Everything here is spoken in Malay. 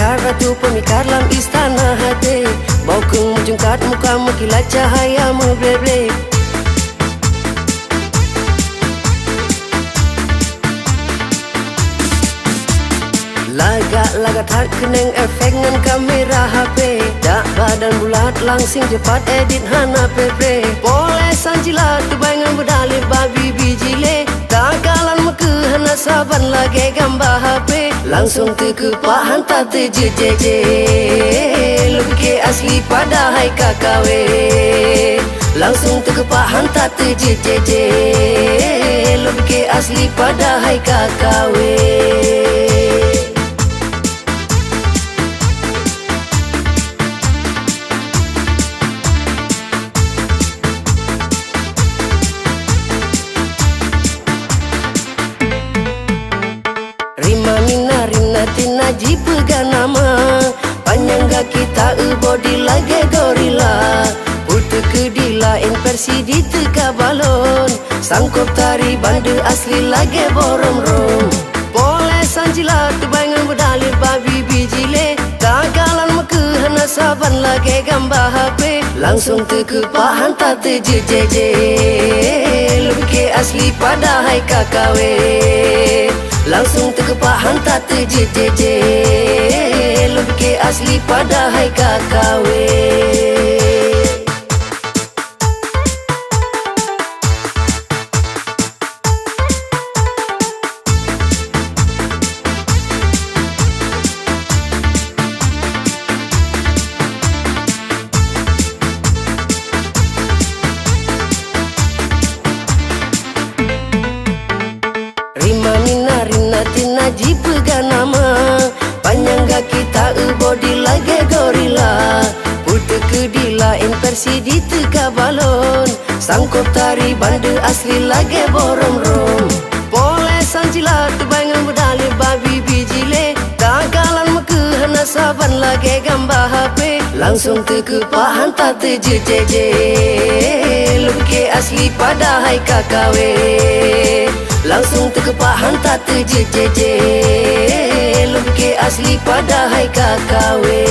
gitar ratu pemikat dalam istana hati. Bau kemujungkat muka mengkilat cahaya memble-ble. Lagak-lagak hard keneng efek ngan kamera HP. Dak badan bulat langsing cepat edit hana pepe. Boleh sanjilat tubai ngan berdalih babi bijile. Tagalan meke hana saban lagi gambar HP. Langsung terkepak hantar terjejeje. Lebih ke asli pada hai kakawe. Langsung terkepak hantar terjejeje. Lebih ke asli pada hai kakawe. Rina tina jipegan nama. Panjang kaki tak body lagi gorila. Putu kedila in versi di teka balon. Sangkop tari bandu asli lagi borong rom. Boleh sanjilat tubai ngan berdalih babi bijile. Tagalan meke hana saban lagi gambar HP. Langsung terkepak hantar terjejeje. Lebih ke asli pada hai kakawe. Langsung terkepak hantar terjejeje. Lebih ke asli pada hai kakawe. Rina tina jipegan nama. Panjang kaki tak body lagi gorila. Putu kedila in versi di teka balon. Sangkop tari bandu asli lagi borong rom. Boleh sanjilat tubai ngan berdalih babi bijile. Tagalan meke hana saban lagi gambar HP. Langsung terkepak hantar terjejeje. Lebih ke asli pada hai kakawe. Langsung terkepak hantar terjejeje. Lebih ke asli pada hai kakawe.